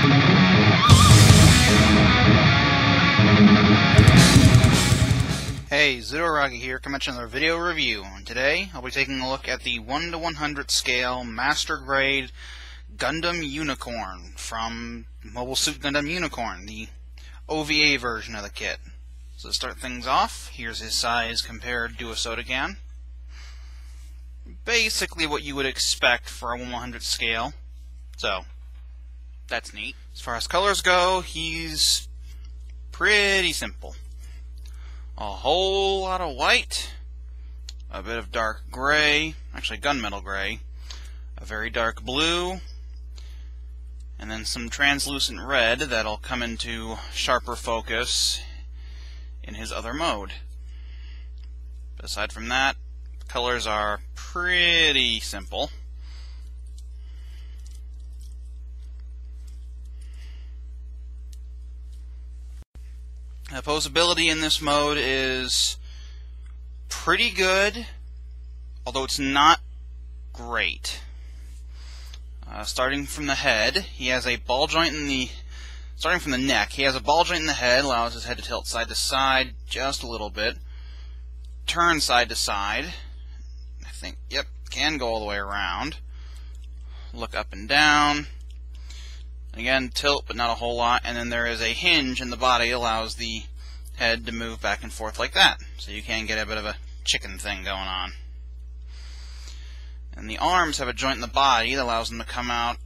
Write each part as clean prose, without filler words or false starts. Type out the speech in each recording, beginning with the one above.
Hey, Zidoragi here, coming at another video review. And today, I'll be taking a look at the 1:100 scale Master Grade Gundam Unicorn from Mobile Suit Gundam Unicorn, the OVA version of the kit. So to start things off, here's his size compared to a Sotogan. Basically what you would expect for a 1/100 scale. So, that's neat. As far as colors go, he's pretty simple. A whole lot of white, a bit of dark gray, actually gunmetal gray, a very dark blue, and then some translucent red that'll come into sharper focus in his other mode. But aside from that, the colors are pretty simple. Poseability in this mode is pretty good, although it's not great. Starting from the head, he has a ball joint in the... Starting from the neck, he has a ball joint in the head, allows his head to tilt side to side just a little bit. Turn side to side. I think, yep, can go all the way around. Look up and down. Again, tilt, but not a whole lot. And then there is a hinge in the body, allows the head to move back and forth like that. So you can get a bit of a chicken thing going on. And the arms have a joint in the body that allows them to come out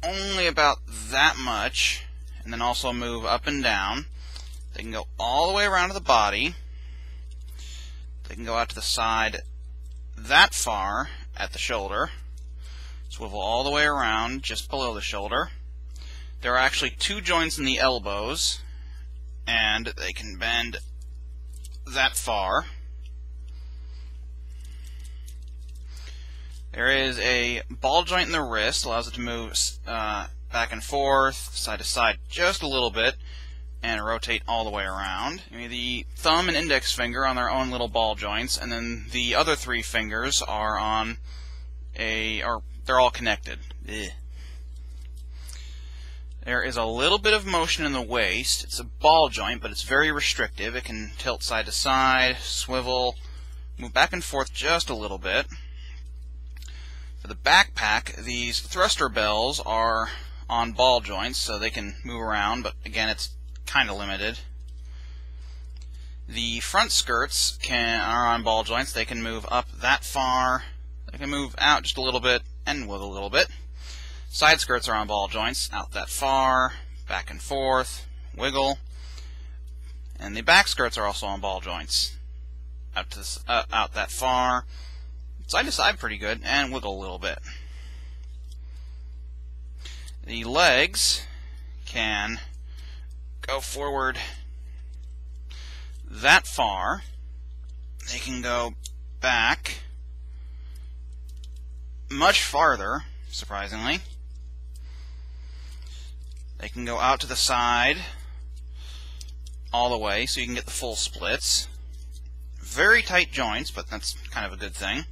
only about that much, and then also move up and down. They can go all the way around to the body. They can go out to the side that far at the shoulder. Swivel all the way around just below the shoulder. There are actually two joints in the elbows, and they can bend that far. There is a ball joint in the wrist, allows it to move back and forth, side to side just a little bit, and rotate all the way around. The thumb and index finger on their own little ball joints, and then the other three fingers are on they're all connected. Ugh. There is a little bit of motion in the waist. It's a ball joint, but it's very restrictive. It can tilt side to side, swivel, move back and forth just a little bit. For the backpack, these thruster bells are on ball joints, so they can move around, but again, it's kind of limited. The front skirts are on ball joints. They can move up that far. They can move out just a little bit and with a little bit. Side skirts are on ball joints, out that far, back and forth, wiggle. And the back skirts are also on ball joints, out that far, side to side pretty good, and wiggle a little bit. The legs can go forward that far. They can go back much farther, surprisingly. They can go out to the side all the way, so you can get the full splits. Very tight joints, but that's kind of a good thing.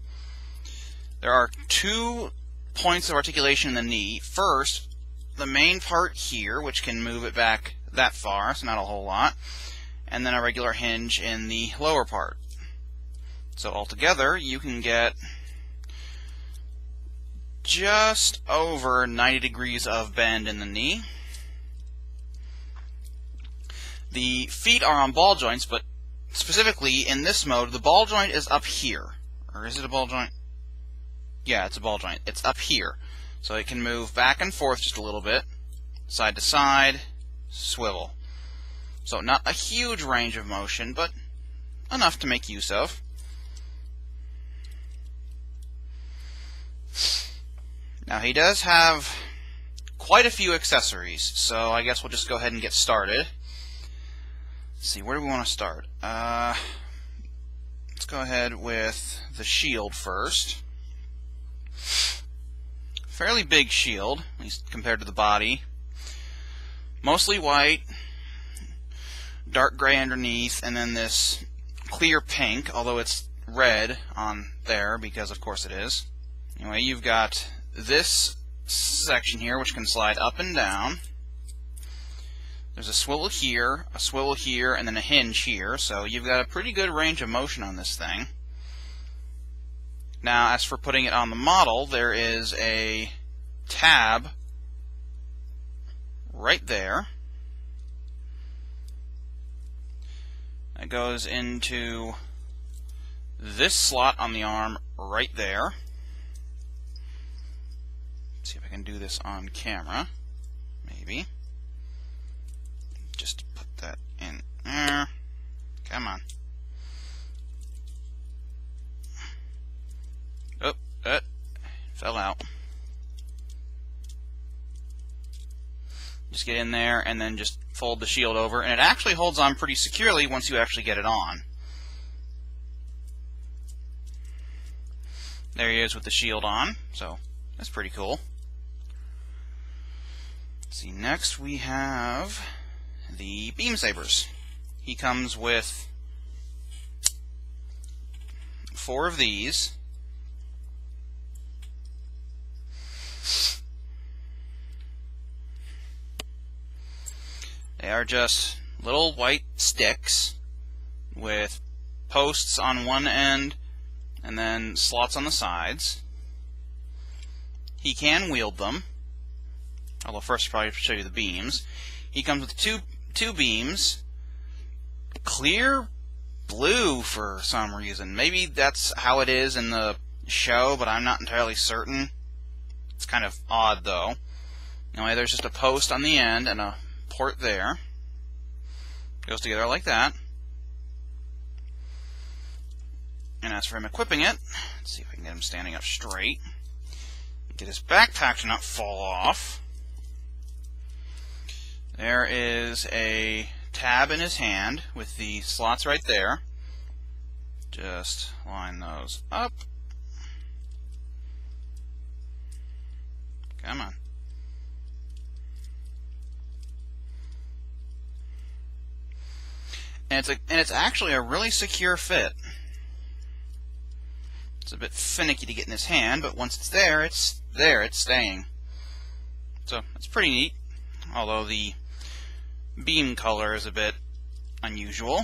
There are 2 points of articulation in the knee. First, the main part here, which can move it back that far, so not a whole lot, and then a regular hinge in the lower part. So altogether, you can get just over 90 degrees of bend in the knee. The feet are on ball joints, but specifically in this mode, the ball joint is up here. Or is it a ball joint? Yeah, it's a ball joint. It's up here. So it can move back and forth just a little bit, side to side, swivel. So not a huge range of motion, but enough to make use of. Now he does have quite a few accessories, so I guess we'll just go ahead and get started. Let's see, where do we want to start? Let's go ahead with the shield first. Fairly big shield, at least compared to the body. Mostly white, dark gray underneath, and then this clear pink, although it's red on there, because of course it is. Anyway, you've got this section here which can slide up and down. There's a swivel here, and then a hinge here, so you've got a pretty good range of motion on this thing. Now, as for putting it on the model, there is a tab right there. It goes into this slot on the arm right there. Let's see if I can do this on camera. Maybe. Just put that in there. Come on. Oh, fell out. Just get in there and then just fold the shield over, and it actually holds on pretty securely once you actually get it on. There he is with the shield on, so that's pretty cool. Let's see, next we have the beam sabers. He comes with 4 of these. They are just little white sticks with posts on one end and then slots on the sides. He can wield them, although first I'll probably show you the beams. He comes with two beams, clear blue for some reason. Maybe that's how it is in the show, but I'm not entirely certain. It's kind of odd though. Anyway, there's just a post on the end and a port there. Goes together like that. And as for him equipping it, let's see if I can get him standing up straight. Get his backpack to not fall off. There is a tab in his hand with the slots right there. Just line those up. Come on. And it's actually a really secure fit. It's a bit finicky to get in his hand, but once it's there, it's staying. So it's pretty neat, although the beam color is a bit unusual.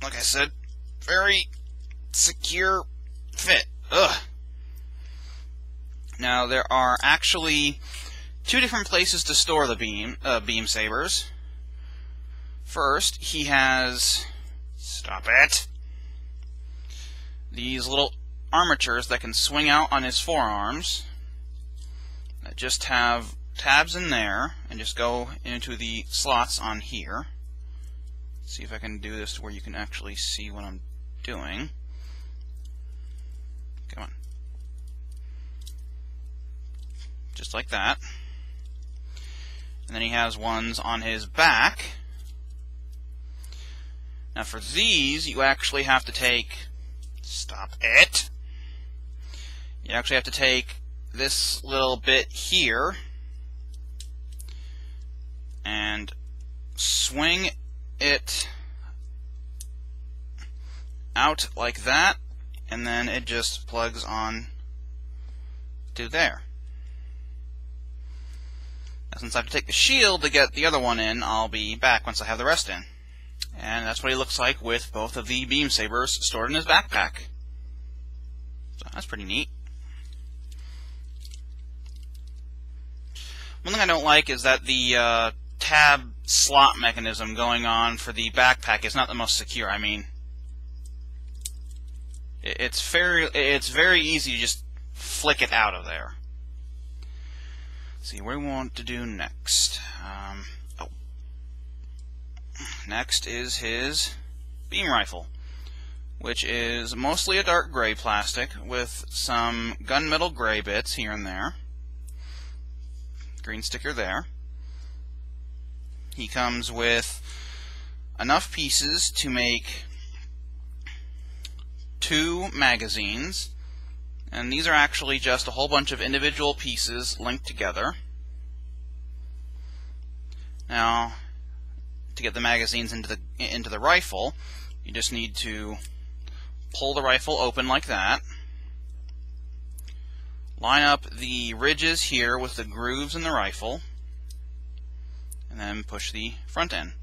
Like I said, very secure fit. Ugh. Now there are actually 2 different places to store the beam sabers. First, he has, stop it, these little armatures that can swing out on his forearms that just have tabs in there and just go into the slots on here. Let's see if I can do this to where you can actually see what I'm doing. Come on. Just like that. And then he has ones on his back. Now for these, you actually have to take, stop it, you actually have to take this little bit here and swing it out like that, and then it just plugs on to there. Now since I have to take the shield to get the other one in, I'll be back once I have the rest in. And that's what he looks like with both of the beam sabers stored in his backpack. So that's pretty neat. One thing I don't like is that the tab slot mechanism going on for the backpack is not the most secure. I mean, it's very easy to just flick it out of there. Let's see, what do we want to do next? Next is his beam rifle, which is mostly a dark gray plastic with some gunmetal gray bits here and there. Green sticker there. He comes with enough pieces to make 2 magazines, and these are actually just a whole bunch of individual pieces linked together. Now, to get the magazines into the rifle, you just need to pull the rifle open like that, line up the ridges here with the grooves in the rifle, and then push the front in.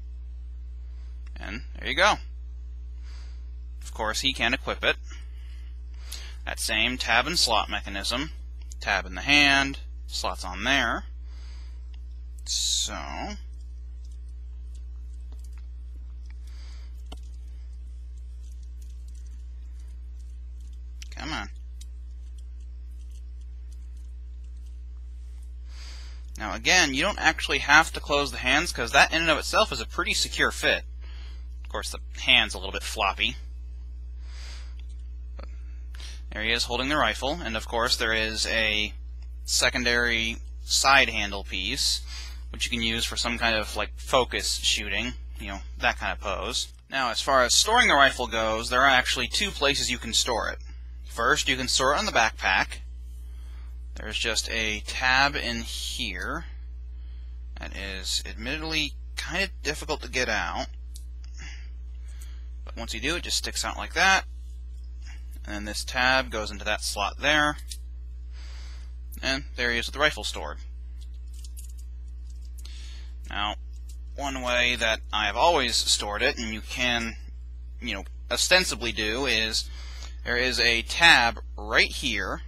And there you go. Of course, he can equip it. That same tab and slot mechanism. Tab in the hand, slots on there. So, come on. Now again, you don't actually have to close the hands, because that in and of itself is a pretty secure fit. Of course, the hand's a little bit floppy. But there he is holding the rifle, and of course there is a secondary side handle piece, which you can use for some kind of like focus shooting, you know, that kind of pose. Now, as far as storing the rifle goes, there are actually two places you can store it. First, you can store it on the backpack. There's just a tab in here that is admittedly kind of difficult to get out. But once you do, it just sticks out like that. And then this tab goes into that slot there. And there he is with the rifle stored. Now, one way that I have always stored it, and you can, you know, ostensibly do, is there is a tab right here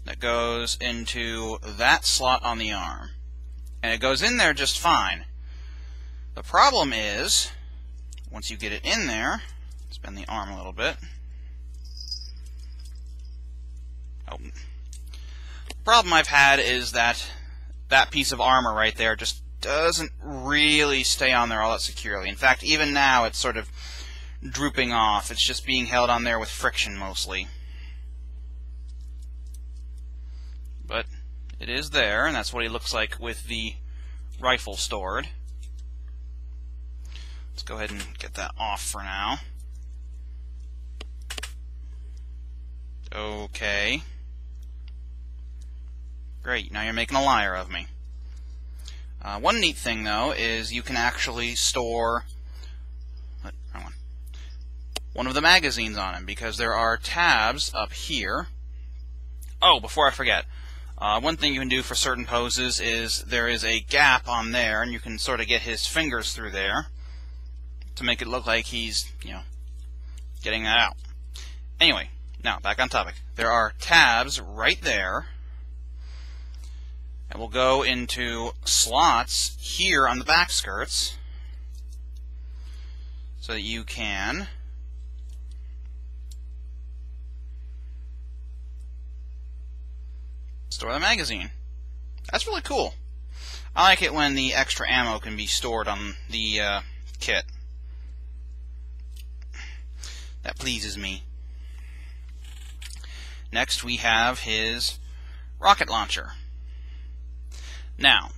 that goes into that slot on the arm. And it goes in there just fine. The problem is, once you get it in there, let's bend the arm a little bit. Oh. The problem I've had is that that piece of armor right there just doesn't really stay on there all that securely. In fact, even now it's sort of drooping off. It's just being held on there with friction mostly. But it is there, and that's what he looks like with the rifle stored. Let's go ahead and get that off for now. Okay. Great, now you're making a liar of me. One neat thing, though, is you can actually store one of the magazines on him, because there are tabs up here. Oh, before I forget, one thing you can do for certain poses is there is a gap on there, and you can sort of get his fingers through there to make it look like he's, you know, getting that out. Anyway, now back on topic. There are tabs right there, and we'll go into slots here on the back skirts so that you can store the magazine. That's really cool. I like it when the extra ammo can be stored on the kit. That pleases me. Next we have his rocket launcher. Now,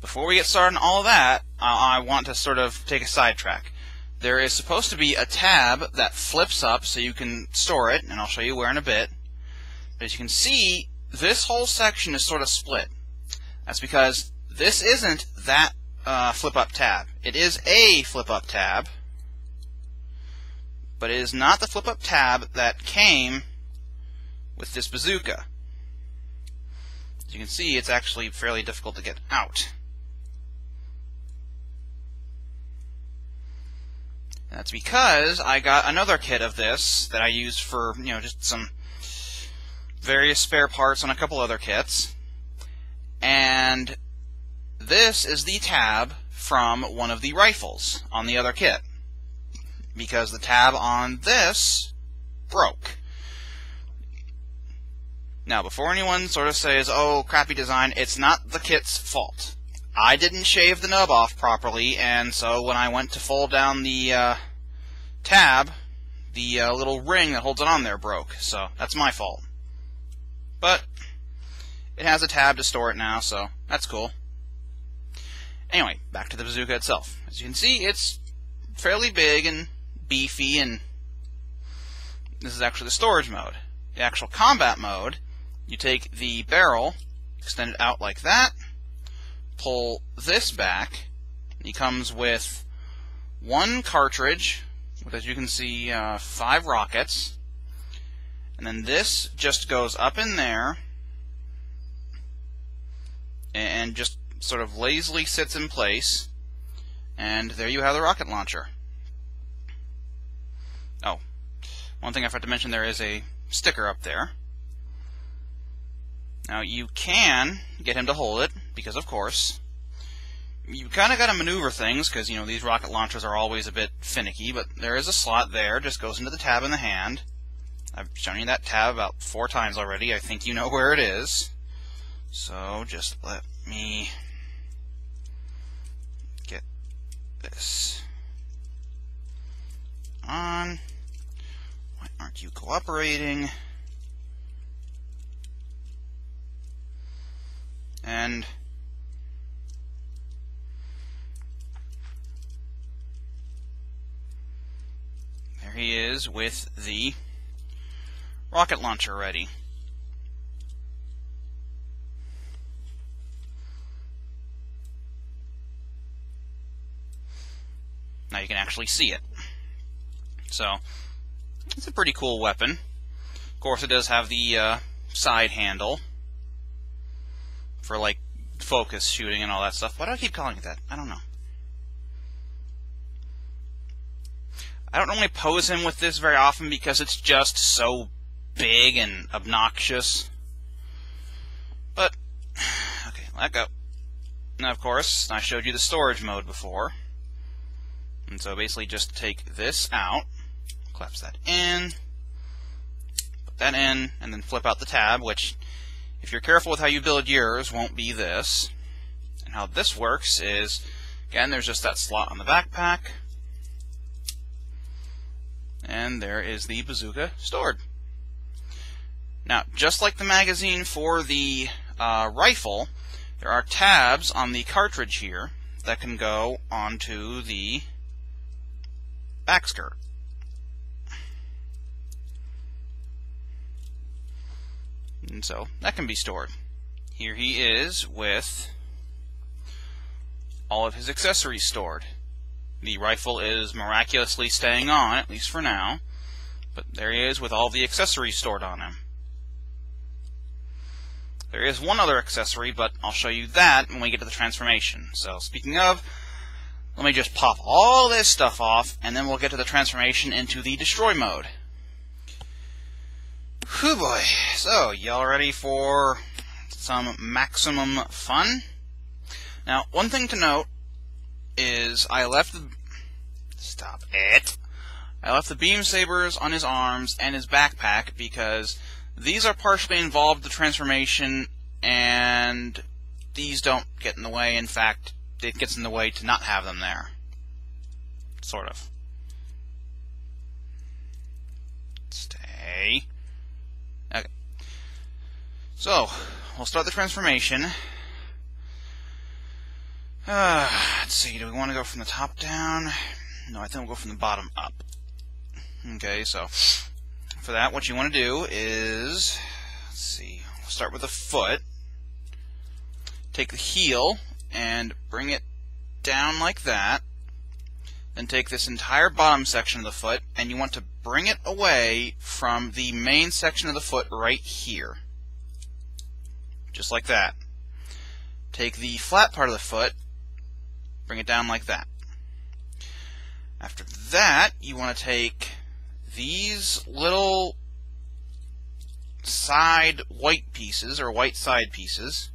before we get started on all of that, I want to sort of take a sidetrack. There is supposed to be a tab that flips up so you can store it, and I'll show you where in a bit. But as you can see, this whole section is sort of split. That's because this isn't that flip-up tab. It is a flip-up tab, but it is not the flip-up tab that came with this bazooka. As you can see, it's actually fairly difficult to get out. And that's because I got another kit of this that I use for, you know, just some various spare parts on a couple other kits. And this is the tab from one of the rifles on the other kit, because the tab on this broke. Now, before anyone sort of says, oh, crappy design, it's not the kit's fault. I didn't shave the nub off properly, and so when I went to fold down the tab, the little ring that holds it on there broke. So that's my fault. But it has a tab to store it now, so that's cool. Anyway, back to the bazooka itself. As you can see, it's fairly big and beefy, and this is actually the storage mode. The actual combat mode, you take the barrel, extend it out like that, pull this back. He comes with one cartridge with, as you can see, 5 rockets, And then this just goes up in there and just sort of lazily sits in place. And there you have the rocket launcher. Oh, one thing I forgot to mention, there is a sticker up there. Now you can get him to hold it, because of course, you kind of got to maneuver things, because you know these rocket launchers are always a bit finicky, but there is a slot there, just goes into the tab in the hand. I've shown you that tab about 4 times already, I think you know where it is. So just let me get this on. Why aren't you cooperating? And there he is with the rocket launcher ready. Now you can actually see it. So it's a pretty cool weapon. Of course, it does have the side handle for like focus shooting and all that stuff. Why do I keep calling it that? I don't know. I don't normally pose him with this very often because it's just so big and obnoxious. But, okay, let go. Now, of course, I showed you the storage mode before. And so basically just take this out, collapse that in, put that in, and then flip out the tab, which, if you're careful with how you build yours, won't be this. And how this works is, again, there's just that slot on the backpack. And there is the bazooka stored. Now, just like the magazine for the rifle, there are tabs on the cartridge here that can go onto the back skirt. And so that can be stored. Here he is with all of his accessories stored. The rifle is miraculously staying on, at least for now, but there he is with all the accessories stored on him. There is one other accessory, but I'll show you that when we get to the transformation. So speaking of, let me just pop all this stuff off, and then we'll get to the transformation into the destroy mode. Whew boy. So, y'all ready for some maximum fun? Now, one thing to note is I left the... Stop it! I left the beam sabers on his arms and his backpack because these are partially involved in the transformation, and these don't get in the way. In fact, it gets in the way to not have them there. Sort of. Stay. Okay. So, we'll start the transformation. Let's see, do we want to go from the top down? No, I think we'll go from the bottom up. Okay, so for that, what you want to do is, let's see, we'll start with the foot. Take the heel and bring it down like that. Then take this entire bottom section of the foot, and you want to bring it away from the main section of the foot right here. Just like that. Take the flat part of the foot, bring it down like that. After that, you want to take these little side white pieces, or white side pieces,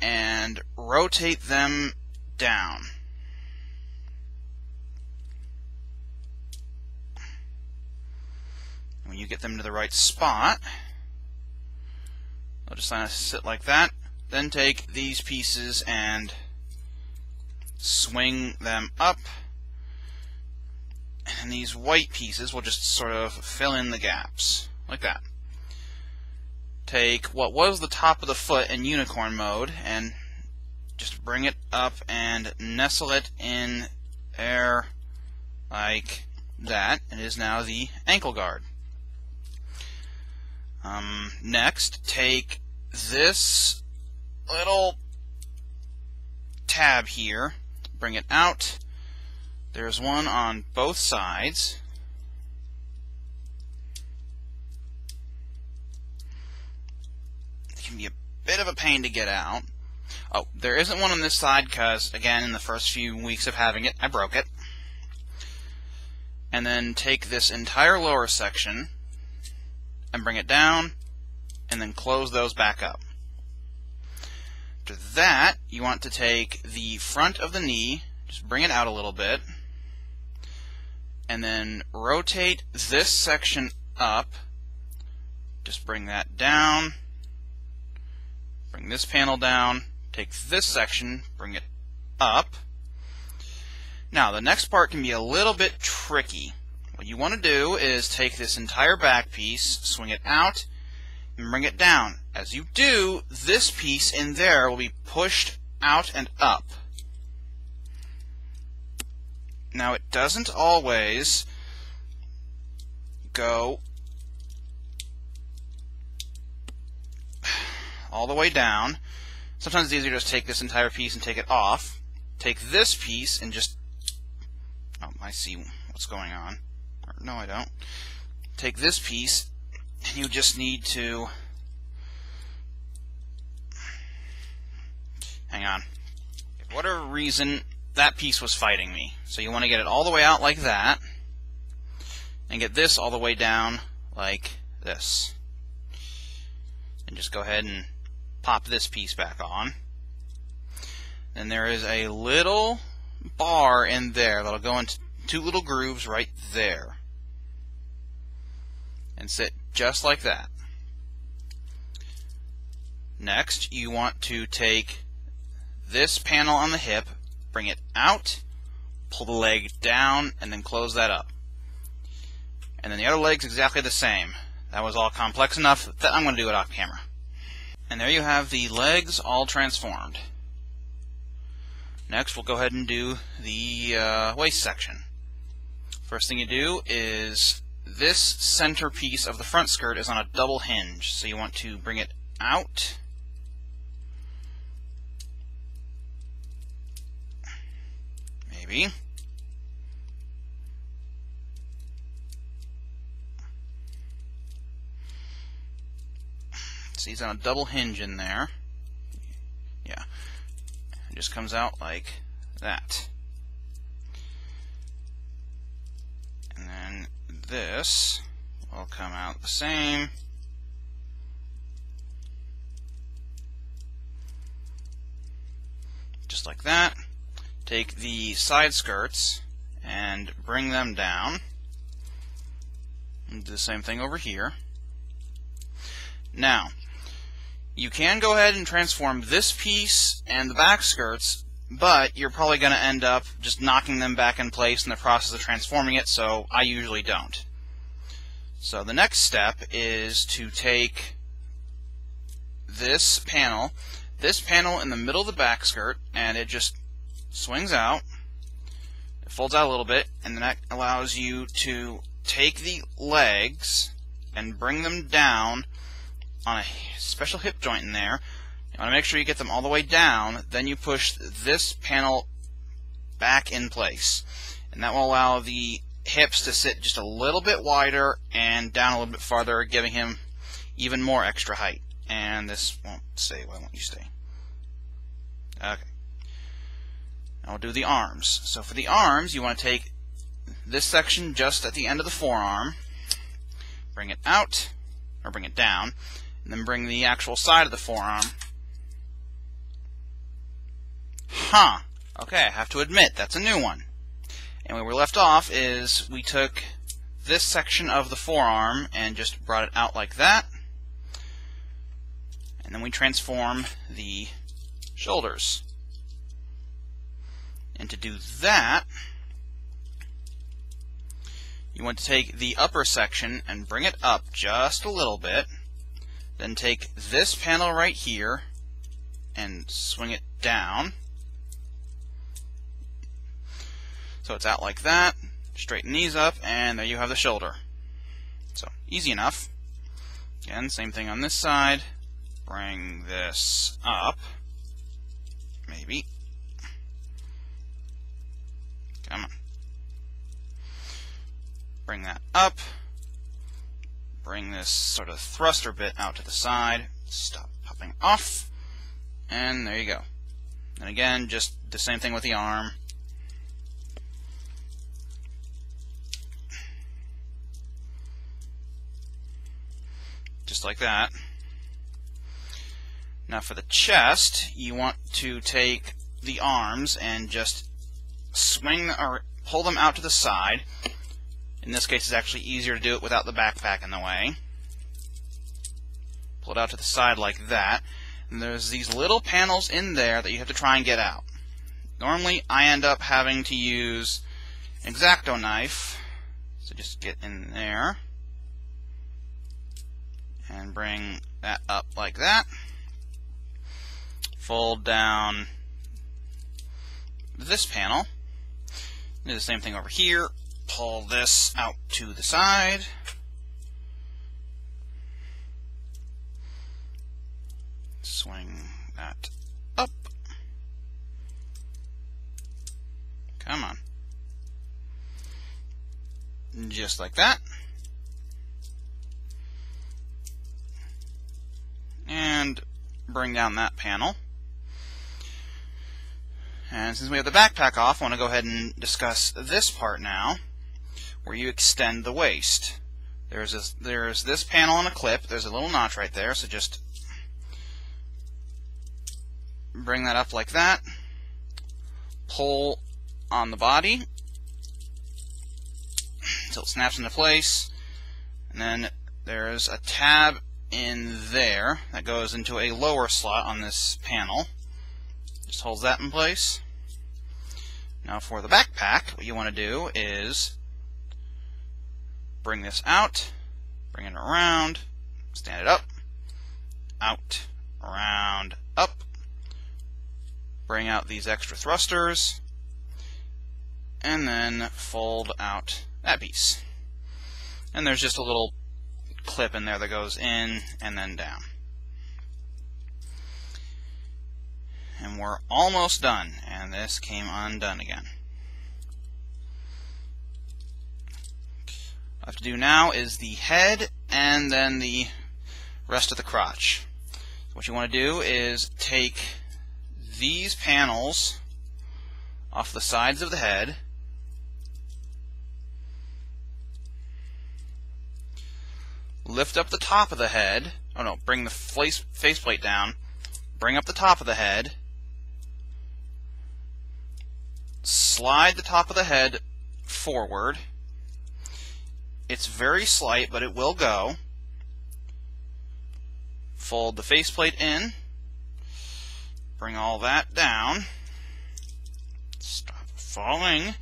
and rotate them down. When you get them to the right spot, they'll just kind of sit like that. Then take these pieces and swing them up, and these white pieces will just sort of fill in the gaps, like that. Take what was the top of the foot in unicorn mode and just bring it up and nestle it in there like that. It is now the ankle guard. Next, take this little tab here, bring it out. There's one on both sides. can be a bit of a pain to get out. Oh, there isn't one on this side because, again, in the first few weeks of having it, I broke it. And then take this entire lower section and bring it down, and then close those back up. After that, you want to take the front of the knee, just bring it out a little bit, and then rotate this section up. Just bring that down, bring this panel down, take this section, bring it up. Now, the next part can be a little bit tricky. What you want to do is take this entire back piece, swing it out, and bring it down. As you do, this piece in there will be pushed out and up. Now, it doesn't always go all the way down. Sometimes it's easier to just take this entire piece and take it off. Take this piece and just... Oh, I see what's going on. Or, no, I don't. Take this piece, and you just need to... Hang on. For whatever reason, that piece was fighting me. So you want to get it all the way out like that, and get this all the way down like this. And just go ahead and pop this piece back on. Then there is a little bar in there that'll go into two little grooves right there. And sit just like that. Next, you want to take this panel on the hip, bring it out, pull the leg down, and then close that up. And then the other leg's exactly the same. That was all complex enough that I'm going to do it off camera. And there you have the legs all transformed. Next, we'll go ahead and do the waist section. First thing you do is this center piece of the front skirt is on a double hinge, so you want to bring it out, maybe, see it's on a double hinge in there, yeah, it just comes out like that. And then this will come out the same. Just like that. Take the side skirts and bring them down. And do the same thing over here. Now, you can go ahead and transform this piece and the back skirts, but you're probably going to end up just knocking them back in place in the process of transforming it, so I usually don't. So the next step is to take this panel in the middle of the back skirt, and it just swings out, it folds out a little bit, and then that allows you to take the legs and bring them down on a special hip joint in there. You want to make sure you get them all the way down, then you push this panel back in place. And that will allow the hips to sit just a little bit wider and down a little bit farther, giving him even more extra height. And this won't stay. Why won't you stay? Okay. Now we'll do the arms. So for the arms, you want to take this section just at the end of the forearm, bring it out, or bring it down, and then bring the actual side of the forearm. Huh. Okay, I have to admit, that's a new one. And where we left off is we took this section of the forearm and just brought it out like that. And then we transform the shoulders. And to do that, you want to take the upper section and bring it up just a little bit. Then take this panel right here and swing it down. So it's out like that. Straighten these up, and there you have the shoulder. So, easy enough. Again, same thing on this side. Bring this up. Maybe. Come on. Bring that up. Bring this sort of thruster bit out to the side. stop popping off, and there you go. And again, just the same thing with the arm. Just like that. Now for the chest, you want to take the arms and just swing or pull them out to the side. In this case, it's actually easier to do it without the backpack in the way. Pull it out to the side like that. And there's these little panels in there that you have to try and get out. Normally, I end up having to use an X-Acto knife. So just get in there and bring that up like that. Fold down this panel. Do the same thing over here. Pull this out to the side. Swing that up. Come on. Just like that. And bring down that panel. And since we have the backpack off, I want to go ahead and discuss this part now, where you extend the waist. There's this panel on a clip. There's a little notch right there, so just bring that up like that. Pull on the body until it snaps into place. And then there's a tab in there that goes into a lower slot on this panel. Just holds that in place. Now for the backpack, what you want to do is bring this out, bring it around, stand it up, out, around, up, bring out these extra thrusters, and then fold out that piece. And there's just a little clip in there that goes in and then down. And we're almost done, and this came undone again. What I have to do now is the head and then the rest of the crotch. So what you want to do is take these panels off the sides of the head, lift up the top of the head, bring the faceplate down, bring up the top of the head, slide the top of the head forward. It's very slight, but it will go. Fold the faceplate in, bring all that down, stop falling.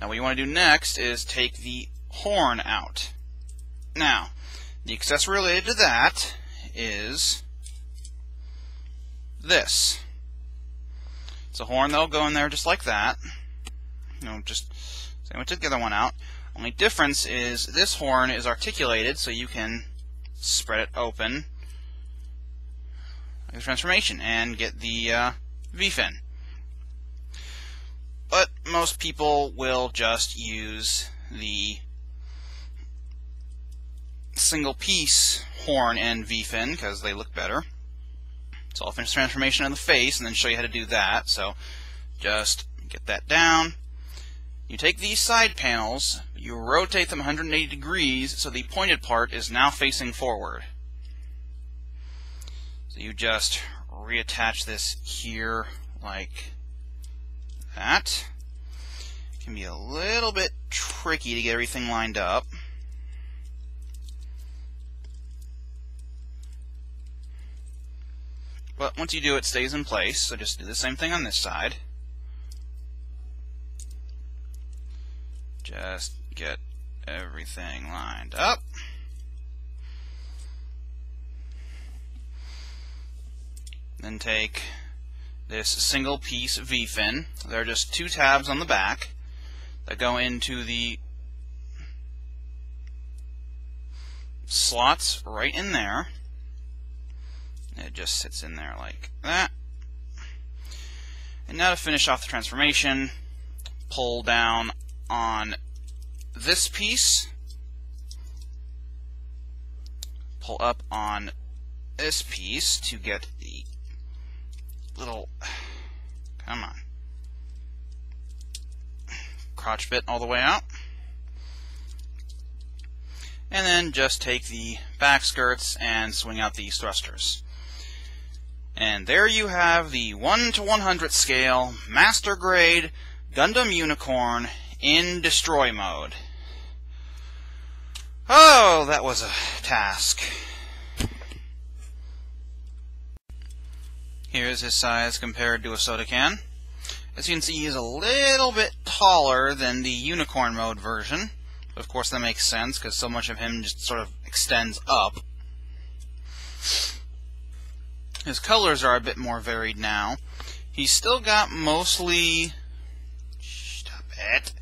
Now what you want to do next is take the horn out. Now, the accessory related to that is this. It's a horn that'll go in there just like that. Just same with the other one out. Only difference is this horn is articulated, so you can spread it open like a transformation and get the V-fin. But most people will just use the single piece horn and V-fin because they look better. So I'll finish the transformation on the face and then show you how to do that. So just get that down. You take these side panels, you rotate them 180 degrees so the pointed part is now facing forward. So you just reattach this here like that. It can be a little bit tricky to get everything lined up. But once you do, it stays in place, so just do the same thing on this side. Just get everything lined up. Then take this single piece V-fin. There are just two tabs on the back that go into the slots right in there. It just sits in there like that. And now to finish off the transformation, pull down on this piece, pull up on this piece to get the little, come on, crotch bit all the way out. And then just take the back skirts and swing out these thrusters. And there you have the 1/100 scale Master Grade Gundam Unicorn in destroy mode. Oh, that was a task. Here's his size compared to a soda can. As you can see, he's a little bit taller than the Unicorn mode version. Of course, that makes sense, because so much of him just sort of extends up. His colors are a bit more varied now. He's still got mostly... Stop it.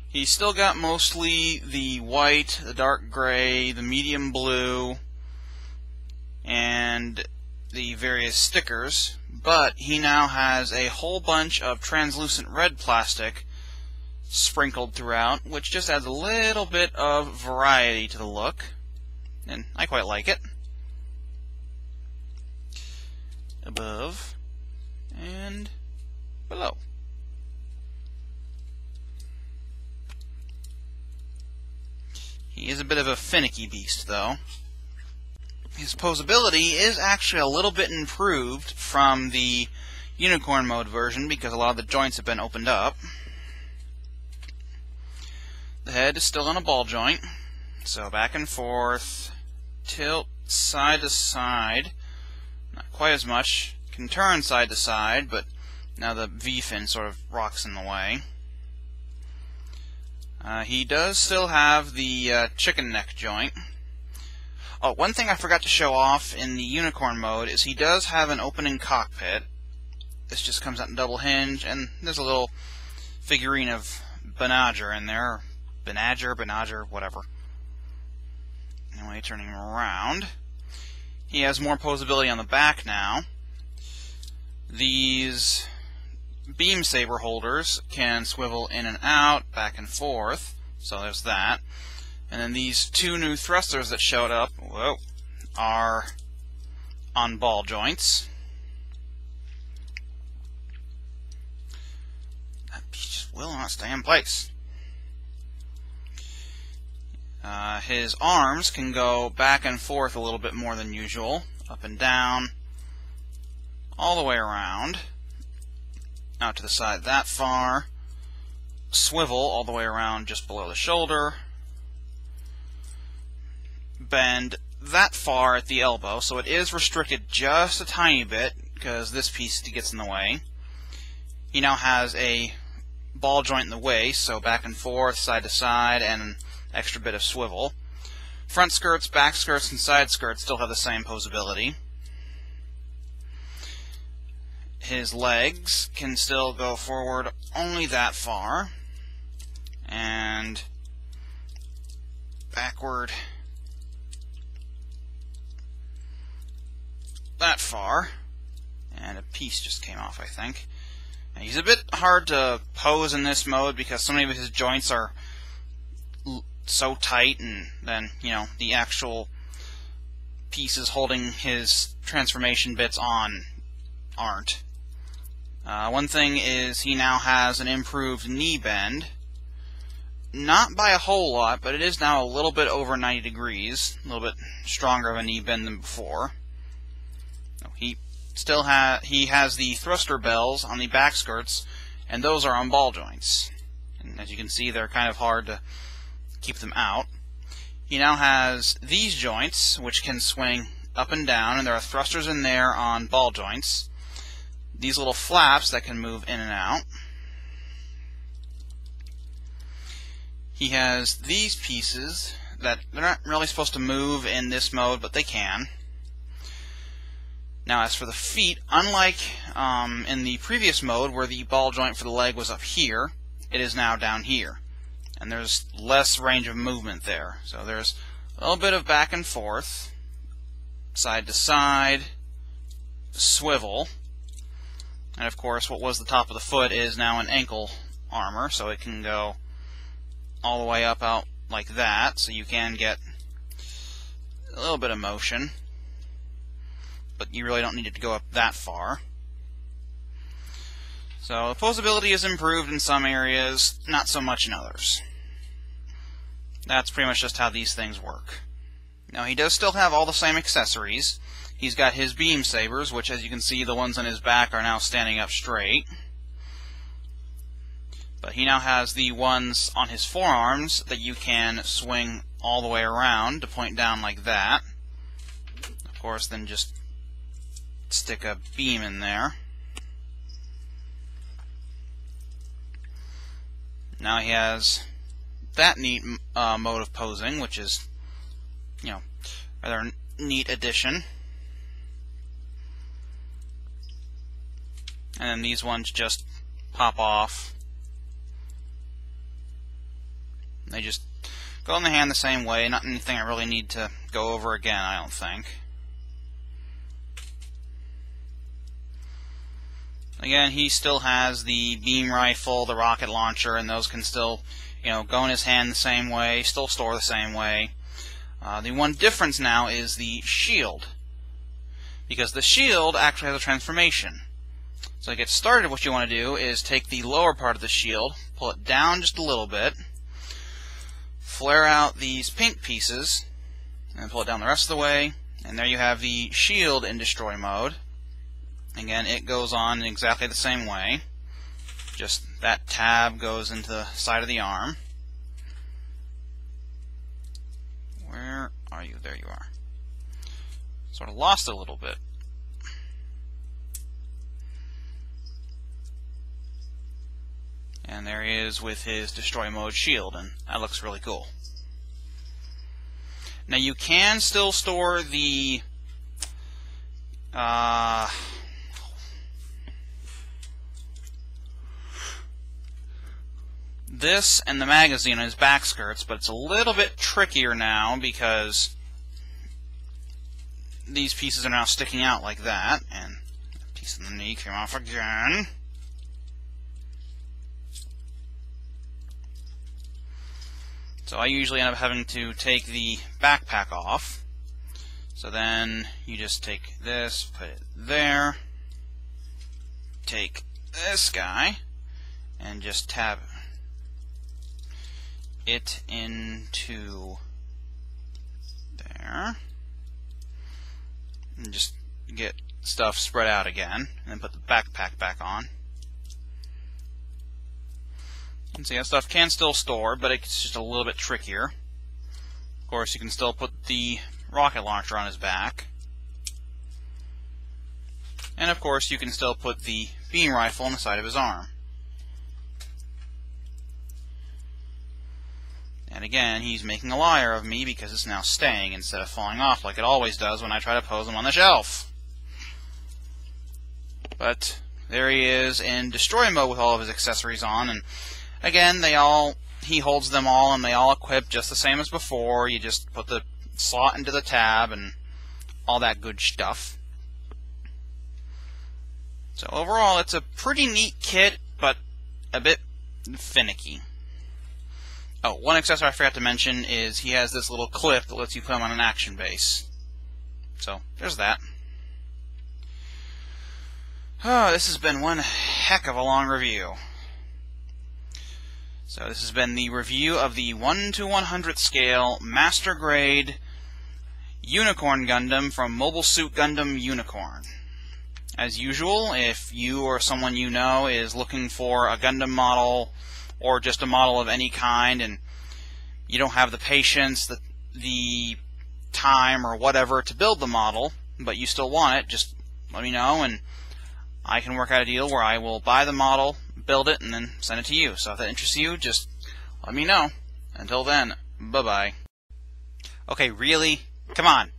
He's still got mostly the white, the dark gray, the medium blue, and the various stickers, but he now has a whole bunch of translucent red plastic sprinkled throughout, which just adds a little bit of variety to the look, and I quite like it. Above and below. He is a bit of a finicky beast, though. His poseability is actually a little bit improved from the Unicorn mode version because a lot of the joints have been opened up. The head is still on a ball joint, so back and forth, tilt side to side, not quite as much, can turn side to side, but now the V-fin sort of rocks in the way. He does still have the chicken neck joint. Oh, one thing I forgot to show off in the Unicorn mode is he does have an opening cockpit. This just comes out in double hinge, and there's a little figurine of Banagher in there. Banagher, whatever. Anyway, turning him around. He has more poseability on the back now. These beam saber holders can swivel in and out, back and forth, so there's that. And then these two new thrusters that showed up, are on ball joints. That piece just will not stay in place. His arms can go back and forth a little bit more than usual, up and down, all the way around, out to the side that far, swivel all the way around just below the shoulder, bend that far at the elbow, so it is restricted just a tiny bit because this piece gets in the way. He now has a ball joint in the waist, so back and forth, side to side, and an extra bit of swivel. Front skirts, back skirts, and side skirts still have the same poseability. His legs can still go forward only that far, and backward that far, and a piece just came off, I think. And he's a bit hard to pose in this mode because so many of his joints are so tight, and then, you know, the actual pieces holding his transformation bits on aren't. One thing is he now has an improved knee bend. Not by a whole lot, but it is now a little bit over 90 degrees. A little bit stronger of a knee bend than before. He has the thruster bells on the back skirts, and those are on ball joints. And as you can see, they're kind of hard to keep them out. He now has these joints, which can swing up and down, and there are thrusters in there on ball joints. These little flaps that can move in and out. He has these pieces that they're not really supposed to move in this mode, but they can. Now, as for the feet, unlike in the previous mode where the ball joint for the leg was up here, it is now down here. And there's less range of movement there. So there's a little bit of back and forth, side to side, swivel. And of course, what was the top of the foot is now an ankle armor, so it can go all the way up out like that, so you can get a little bit of motion. but you really don't need it to go up that far. So the poseability is improved in some areas, not so much in others. That's pretty much just how these things work. Now he does still have all the same accessories. He's got his beam sabers, which as you can see the ones on his back are now standing up straight. But he now has the ones on his forearms that you can swing all the way around to point down like that. Of course, then just stick a beam in there. Now he has that neat mode of posing, which is, you know, rather neat addition. And then these ones just pop off. They just go in the hand the same way, not anything I really need to go over again, I don't think. Again, he still has the beam rifle, the rocket launcher, and those can still, you know, go in his hand the same way, still store the same way. The one difference now is the shield, because the shield actually has a transformation. So to get started, what you want to do is take the lower part of the shield, pull it down just a little bit, flare out these pink pieces, and pull it down the rest of the way, and there you have the shield in destroy mode. Again, it goes on in exactly the same way. Just that tab goes into the side of the arm. Where are you? There you are. Sort of lost it a little bit. And there he is with his destroy mode shield, and that looks really cool. Now you can still store the this and the magazine on his back skirts, but it's a little bit trickier now because these pieces are now sticking out like that, and a piece of the knee came off again. So I usually end up having to take the backpack off. So then you just take this, put it there, take this guy, and just tab it into there, and just get stuff spread out again, and then put the backpack back on. And see, that stuff can still store, but it's just a little bit trickier. Of course, you can still put the rocket launcher on his back. And of course, you can still put the beam rifle on the side of his arm. And again, he's making a liar of me because it's now staying instead of falling off like it always does when I try to pose him on the shelf. But there he is in destroy mode with all of his accessories on, and again, he holds them all, and they all equip just the same as before. You just put the slot into the tab and all that good stuff. So overall, it's a pretty neat kit, but a bit finicky. Oh, one accessory I forgot to mention is he has this little clip that lets you put him on an action base. So, there's that. Oh, this has been one heck of a long review. So this has been the review of the 1/100 scale Master Grade Unicorn Gundam from Mobile Suit Gundam Unicorn. As usual, if you or someone you know is looking for a Gundam model or just a model of any kind, and you don't have the patience, the time, or whatever to build the model, but you still want it, just let me know, and I can work out a deal where I will buy the model, build it, and then send it to you. So if that interests you, just let me know. Until then, bye-bye. Okay, really? Come on.